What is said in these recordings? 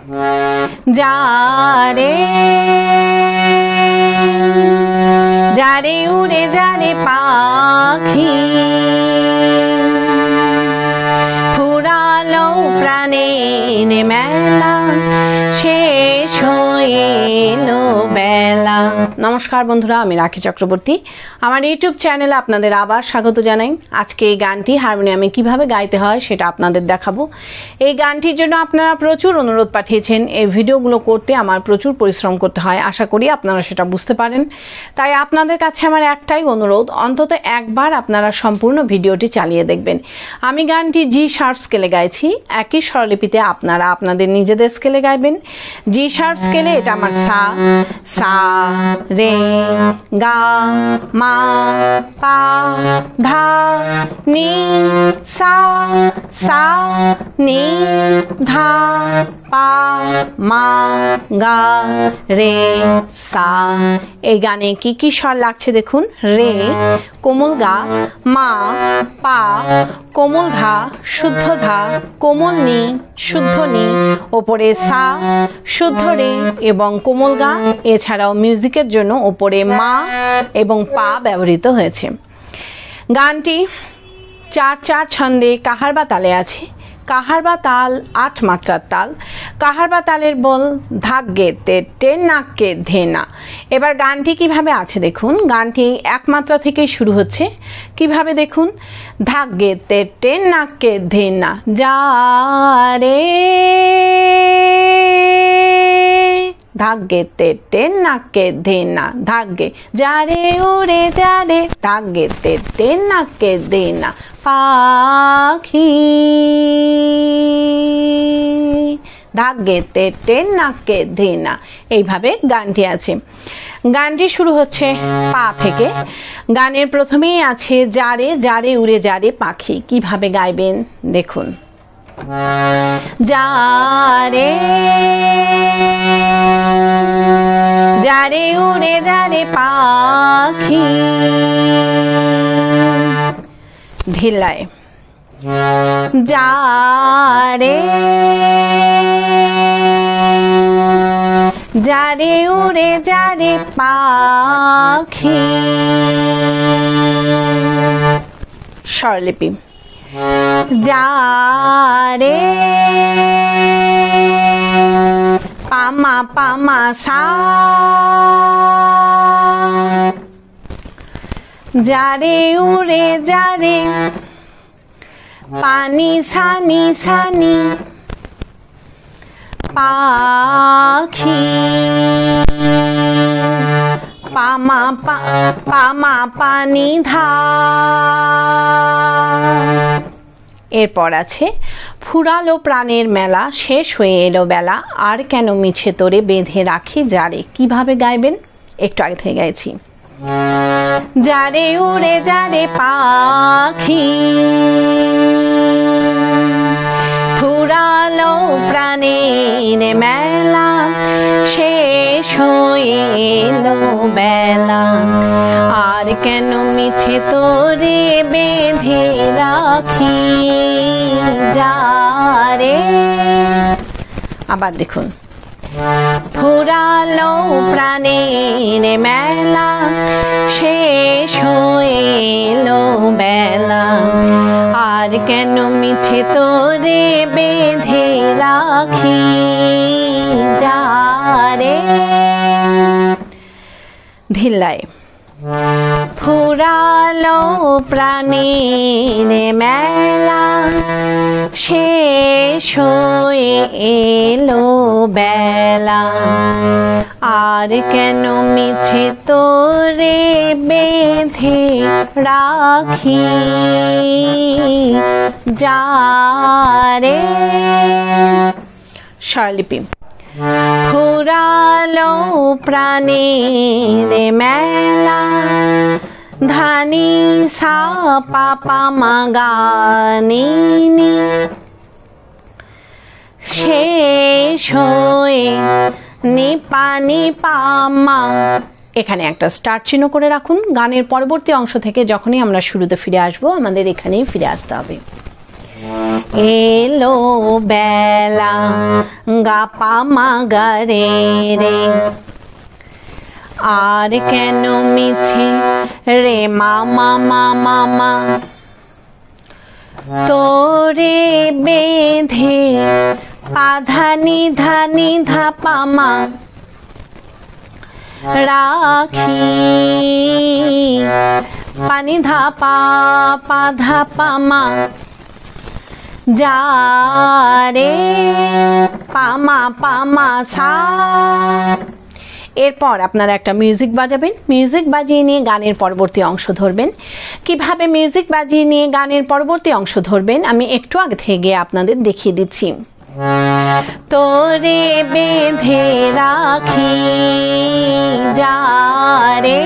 যারে যারে উড়ে যারে পাখি ফুরালো প্রাণের মেলা শেষ হয়ে এলো বেলা। নমস্কার বন্ধুরা, আমি রাখি চক্রবর্তী। আমার ইউটিউব চ্যানেলে আপনাদের আবার স্বাগত জানাই। আজকে এই গানটি হারমোনিয়ামে কিভাবে গাইতে হয় সেটা আপনাদের দেখাবো। এই গানটির জন্য আপনারা প্রচুর অনুরোধ পাঠিয়েছেন। এই ভিডিওগুলো করতে আমার প্রচুর পরিশ্রম করতে হয়, আশা করি আপনারা সেটা বুঝতে পারেন। তাই আপনাদের কাছে আমার একটাই অনুরোধ, অন্তত একবার আপনারা সম্পূর্ণ ভিডিওটি চালিয়ে দেখবেন। আমি গানটি জি শার্প স্কেলে গাইছি, একই স্বরলিপিতে আপনারা আপনাদের নিজেদের স্কেলে গাইবেন। জি শার্প স্কেলে এটা আমার সা, সা রে গা মা পা ধা নি সা, সা নি ধা পা মা গা রে সা। এই গানে কি কি স্বর লাগছে দেখুন। রে কোমল গা, মা পা কোমল ধা শুদ্ধ ধা, কোমল নি শুদ্ধ নি, ওপরে সা শুদ্ধ রে এবং কোমল গা। এছাড়াও মিউজিকের জন্য ওপরে মা এবং পা ব্যবহৃত হয়েছে। গানটি 4/4 ছন্দে কাহার বা তালে আছে। কাহার বা তাল 8 মাত্রার তাল। কাহার বা তালের বল ধাক গে তে টে নাক কে ধে না। এবার গানটি কিভাবে আছে দেখুন। গানটি 1 মাত্রা থেকে শুরু হচ্ছে। কিভাবে দেখুন। ধাক গে তে টে নাক কে ধে না, যা রে ধাগ্গে তে টে নাকে ধে না, ধাগ্গে যারে উড়ে যারে ধাগ্গে তে টে নাকে ধে না পাখি, ধাগ্গে তে টে নাকে ধে না। এইভাবে গানটি আছে। গানটি শুরু হচ্ছে পা থেকে। গানের প্রথমেই আছে যারে যারে উড়ে যারে পাখি। কিভাবে গাইবেন দেখুন। যারে যারে উড়ে যারে পাখি, ধিলায় যারে যারে উড়ে যারে পাখি, স্বরলিপি যারে পামা পামা সা, যারে উড়ে যারে পানি সানি সানি পাখি, পামা পামা পানি ধা। এরপর আছে ফুরালো প্রাণের মেলা শেষ হয়ে এলো বেলা, আর কেন মিছে তোরে বেঁধে রাখি যারে। কিভাবে গাইবেন একটু আগে থেকে গাইছি। যারে উড়ে যারে পাখি ফুরালো প্রাণের মেলা শেষ হয়ে এলো বেলা, আর কেন মিছে তোরে বেঁধে রাখি যারে। আবার দেখুন। ফুরালো প্রাণের মেলা শেষ হয়ে এলো বেলা, আর কেন মিছে তোরে বেঁধে রাখি যারে। ধিল্লায় ফুরালো প্রাণের মেলা শেষ হয়ে এলো বেলা, আর কেন মিছে তোরে বেঁধে রাখি যারে। স্বরলিপি ফুরালো প্রাণের মেলা, ধানি সা পাপা মাগানি শেষ হয়ে নি পানি পামা। এখানে একটা স্টার্ট চিহ্ন করে রাখুন। গানের পরবর্তী অংশ থেকে যখনই আমরা শুরুতে ফিরে আসবো আমাদের এখানেই ফিরে আসতে হবে। এলো বেলা গা পা মা গা রে রে। আর কেন মিছে রে মামা মামা মা, তোরে বেঁধে পাধা নিধা নিধা পামা রাখি, পানি ধা পা পাধা পামা যা রে পামা পামা সা। এরপর আপনারা একটা মিউজিক বাজাবেন, মিউজিক বাজিয়ে নিয়ে গানের পরবর্তী অংশ ধরবেন। কিভাবে মিউজিক বাজিয়ে নিয়ে গানের পরবর্তী অংশ ধরবেন আমি একটু আগে থেকে আপনাদের দেখিয়ে দিচ্ছি। তোরে বেঁধে রাখি যা রে,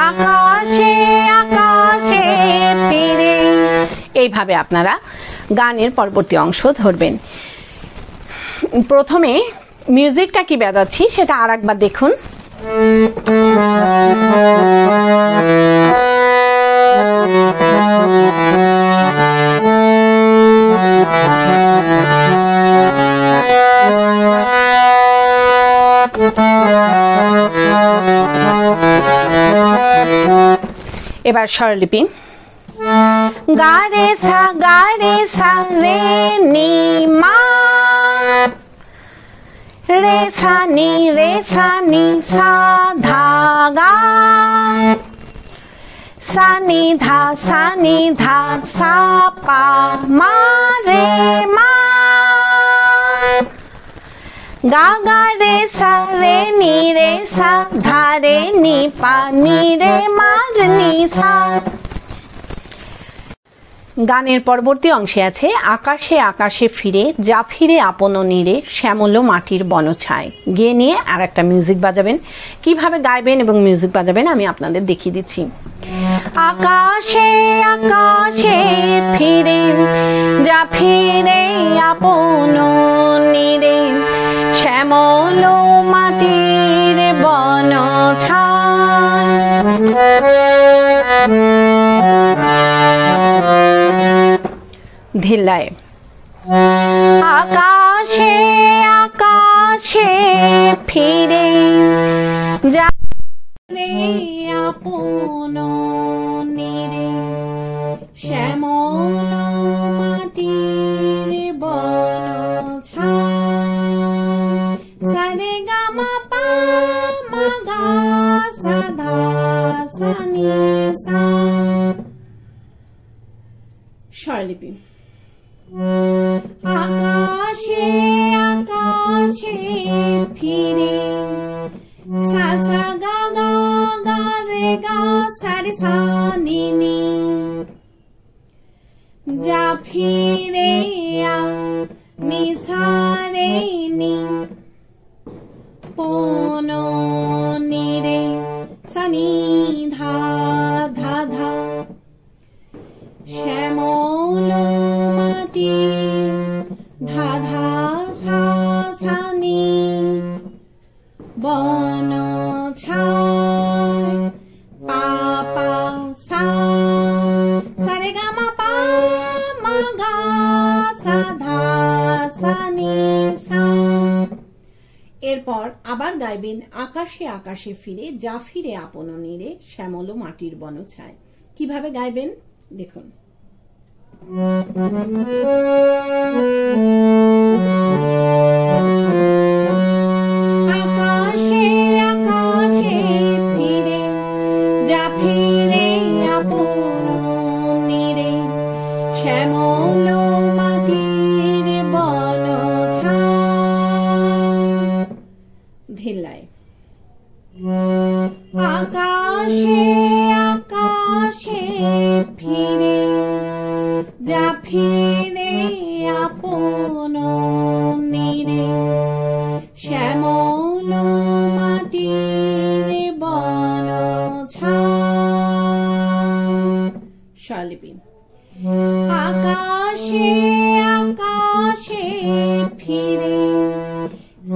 আকাশে আকাশে ফিরে। এইভাবে আপনারা গানের পরবর্তী অংশ ধরবেন। প্রথমে মিউজিকটা কি বাজাচ্ছি সেটা আরেকবার দেখুন। এবার স্বরলিপি গা রে সা রে নি মা, রে সা নি সা ধা গা, সা নি ধা সা পা মা রে মা, গা গা রে সা ধা রে নি পা নি রে মা নি সা। গানের পরবর্তী অংশে আছে আকাশে আকাশে ফিরে যা ফিরে আপন নীরে শ্যামল মাটির বনছায়। গিয়ে নিয়ে আর একটা মিউজিক বাজাবেন। কিভাবে গাইবেন এবং মিউজিক বাজাবেন আমি আপনাদের দেখিয়ে দিচ্ছি। আকাশে আকাশে ফিরে যা ফিরে আপন নীরে শ্যামল মাটির বনছায়। ধিল্লায় আকাশে আকাশে ফিরে যা আপন নীরে শ্যামল মাটির বনছায়। সা রে গা মা পা মা গা সা ধা সা নি সা। স্বরলিপি আকাশে আকাশে ফিরে সা সা গা গা গা রে গা সা রে সা নি নি, যা ফিরে আ নি সা রে নি পন নি রে সা নি ধা ধা ধা, শ্যামল মাটি ধা ধা সা সা নি বনছায়। পা পা সা সা রে গা মা পা মা গা সা ধা সা নি সা। এরপর আবার গাইবেন আকাশে আকাশে ফিরে যা ফিরে আপন নীরে শ্যামল মাটির বনছায়। কিভাবে গাইবেন দেখুন। আকাশে আকাশে ফিরে যা ফিরে আপন নীরে শ্যামল মাটির বনছায়। ধিল্লায় আকাশে আকাশে ফিরে যা ফিরে আপন নীরে শ্যামল মাটির বনছায়। সে আকাশে ফিরে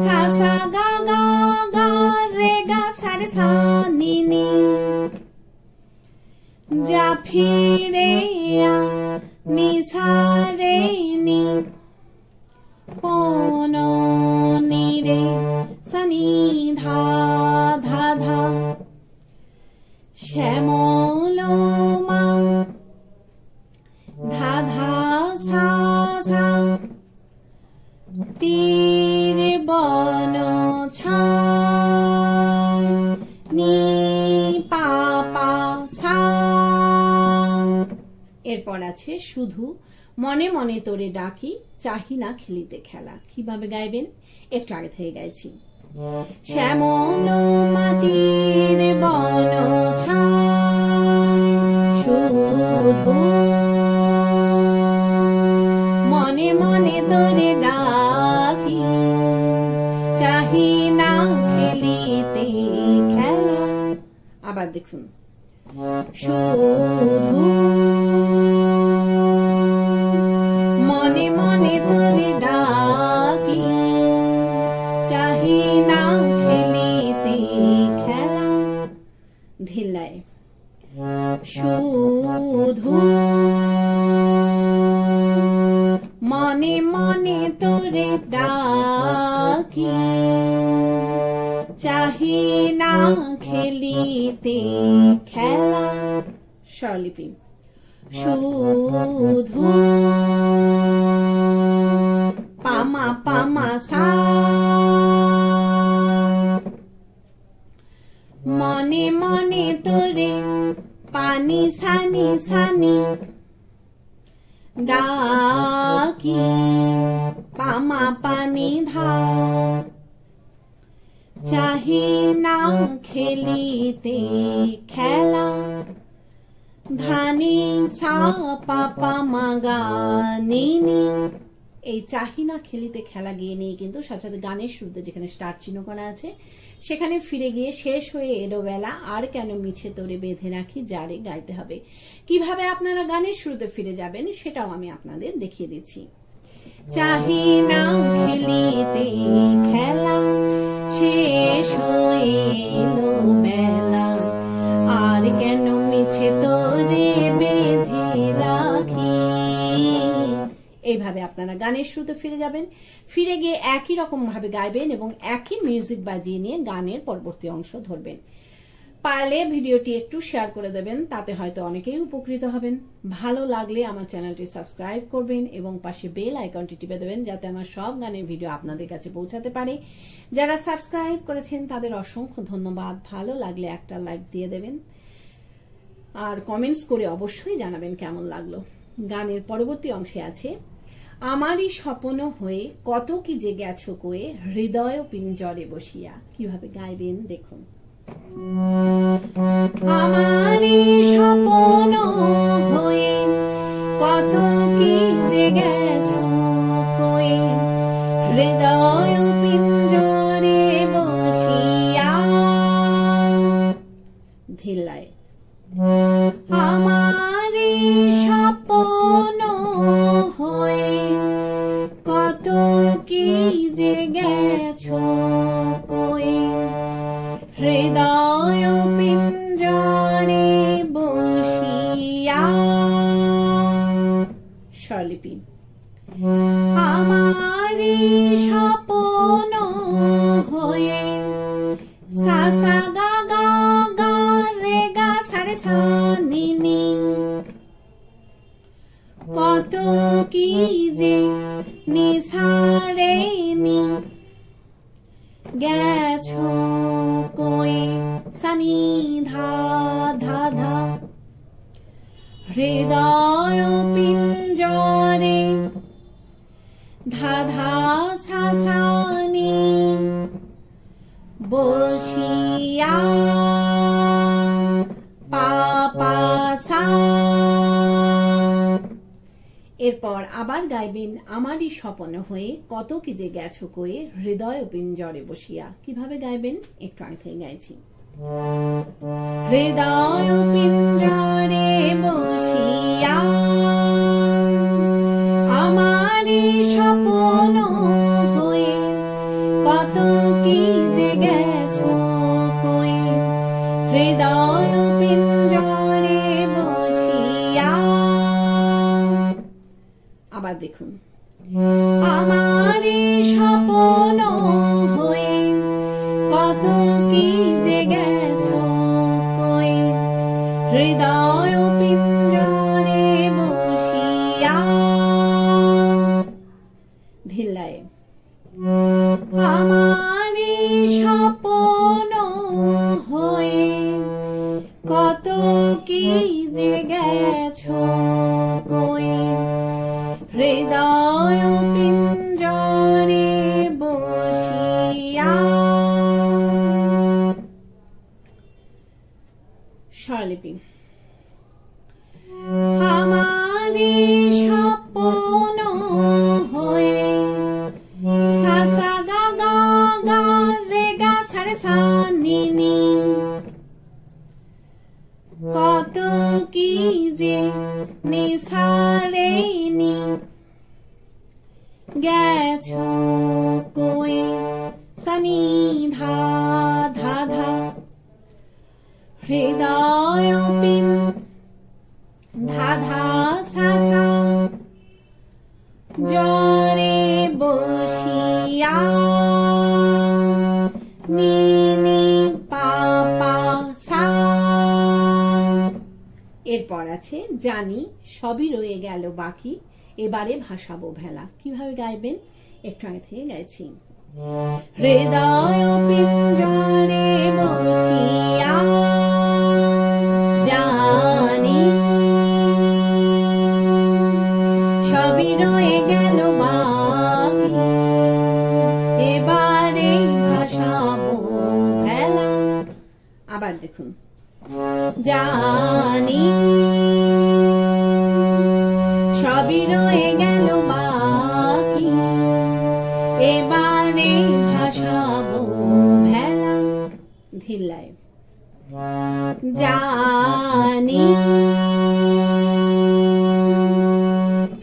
সা সা গা গা গা রে গা সা রে সা নি নি যা ফিরে নি সা রে নি পন নি রে সা নি ধা ধা ধা শ্যামল মা ধা ধা সা সা তীরে বন ছায় নি পা পা সা। এরপর আছে শুধু মনে মনে তোরে ডাকি চাহি না খেলিতে খেলা। কিভাবে গাইবেন একটু আগে থেকে গাইছি। শ্যামল মাটির বন ছায় শুধু মনে মনে তোরে ডাকি চাহি না খেলিতে খেলা। আবার দেখুন শুধু মনে মনে তোরে ডাকি চাহি না খেলিতে খেলা। ধিল্লায় শুধু মনে মনে তোরে ডাকি চাহি না খেলিতে খেলা। স্বরলিপি শুধু পামা পামা সা মনে মনে তোরে পানি সানি সানি ডাকি পামা পানি ধা চাহি না খেলিতে খেলা। ধানি সা পাপা মাগা নি নি। এই চাহি না খেলিতে খেলা গিয়ে নিয়ে কিন্তু সাথে সাথে গানের শুরুতে যেখানে স্টার্ট চিহ্ন করা আছে সেখানে ফিরে গিয়ে শেষ হয়ে এলো বেলা আর কেন মিছে তোরে বেঁধে রাখি যারে গাইতে হবে। কিভাবে আপনারা গানের শুরুতে ফিরে যাবেন সেটাও আমি আপনাদের দেখিয়ে দিচ্ছি। চাহি না খেলিতে খেলা শেষ হয়ে এলো বেলা আর কেন মিছে তোরে বেঁধে রাখি। এইভাবে আপনারা গানের শুরুতে ফিরে যাবেন, ফিরে গিয়ে একই রকম ভাবে গাইবেন এবং একই মিউজিক বাজিয়ে নিয়ে গানের পরবর্তী অংশ ধরবেন। পারলে ভিডিওটি একটু শেয়ার করে দেবেন, তাতে হয়তো অনেকেই উপকৃত হবেন। ভালো লাগলে আমার চ্যানেলটি সাবস্ক্রাইব করবেন এবং পাশে বেল আইকনটি টিপে দেবেন যাতে আমার সব গানের ভিডিও আপনাদের কাছে পৌঁছাতে পারে। যারা সাবস্ক্রাইব করেছেন তাদের অসংখ্য ধন্যবাদ। ভালো লাগলে একটা লাইক দিয়ে দেবেন আর কমেন্টস করে অবশ্যই জানাবেন কেমন লাগলো। গানের পরবর্তী অংশে আছে আমারই স্বপ্ন হয়ে কত কি যে গেছো কয়ে হৃদয় পিঞ্জরে বসিয়া। কিভাবে গাইবেন দেখুন। আমারই স্বপ্ন হয়ে কত কি যে গেছো কয়ে হৃদয় পিঞ্জরে বসিয়া। ধিল্লায় আমারই স্বপ্ন হয়ে কত কি যে গেছো কয়ে হৃদয় পিঞ্জরে বসিয়া। স্বরলিপি আমারই স্বপ্ন হয়ে সা সা গা গা গা রে গা সা রে সা নি নি কত কি যে নিসারে নি গেছো কয়ে সানি ধা ধা ধা হৃদয় পিঞ্জরে ধা ধা সা সা নি বসিয়া পা পা সা। এরপর আবার গাইবেন আমারই স্বপ্ন হয়ে কত কি যে গেছো কয়ে হৃদয় পিঞ্জরে বসিয়া। কিভাবে গাইবেন একটু আগে থেকে গাইছি। হৃদয় পিঞ্জরে বসিয়া আবার দেখুন, আমার স্বপ্ন হয়ে কত কি যে গেছো কই, হৃদয় পিঞ্জরে বসিয়া। ধিল্লায় আমার স্বপ্ন হয়ে কত কি যে গেছো কই, হৃদয় পিঞ্জরে বসিয়া। স্বরলিপি আমার স্বপ্ন হয়ে সা সা গা গা গা রে গা সা রে সা নি নি, কত কি যে নি সা রে নি, গেছো কই সা নি ধা ধা ধা, হৃদয় পিন ধা ধা সা সা, জরে বসিয়া নি নি পা পা সা। এরপর আছে জানি সবই রয়ে গেল বাকি, এবারে ভাসাবো ভেলা। কিভাবে গাইবেন একটু আগে থেকে গাইছি। হৃদয় পিঞ্জরে বসিয়া জানি সবই রয়ে গেল বাকি, এবারে ভাসাবো ভেলা। আবার দেখুন, জানি সবই রয়ে গেল বাকি, এবারে ভাসাবো ভেলা। ধিল্লায় জানি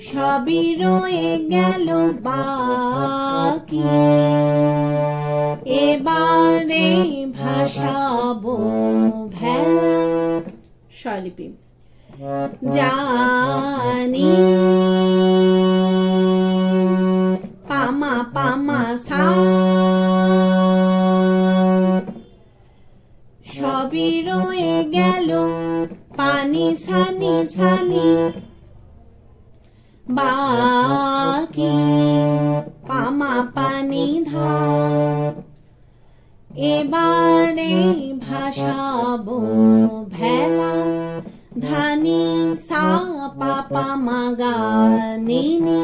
সবই রয়ে গেল বাকি, এবারে ভাসাবো ভেলা। স্বরলিপি জানি পামা পামা সা, সবই রয়ে গেল পানি সানি সানি, বাকি পামা পানি ধা, এবারে ভাসাবো ভেলা। ধানি সা পা পা মা গা নি নি,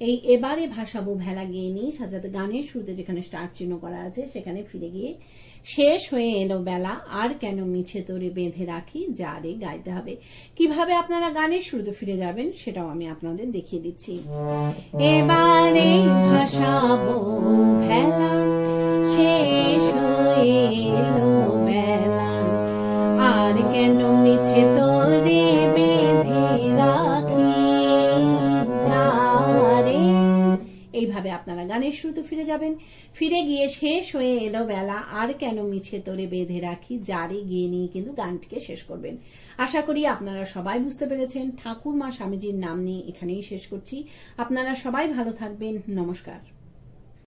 এই এবারে ভাসাবো ভেলা গিয়ে নি সাজাতে গানের শুরুতে যেখানে স্টার্ট চিহ্ন করা আছে সেখানে ফিরে গিয়ে শেষ হয়ে এলো বেলা, আর কেন মিছে তোরে বেঁধে রাখি যারে গাইতে হবে। কিভাবে আপনারা গানের শুরুতে ফিরে যাবেন সেটাও আমি আপনাদের দেখিয়ে দিচ্ছি। এবারে ভাসাবো ভেলা, শেষ হয়ে এলো বেলা, আর কেন মিছে তোরে বেঁধে রাখি যারে। এইভাবে আপনারা গানের শুরুতে ফিরে যাবেন, ফিরে গিয়ে শেষ হয়ে এলো বেলা, আর কেন মিছে তোরে বেঁধে রাখি যারে গিয়ে নিয়ে কিন্তু গানটিকে শেষ করবেন। আশা করি আপনারা সবাই বুঝতে পেরেছেন। ঠাকুর মা স্বামীজির নাম নিয়ে এখানেই শেষ করছি। আপনারা সবাই ভালো থাকবেন। নমস্কার।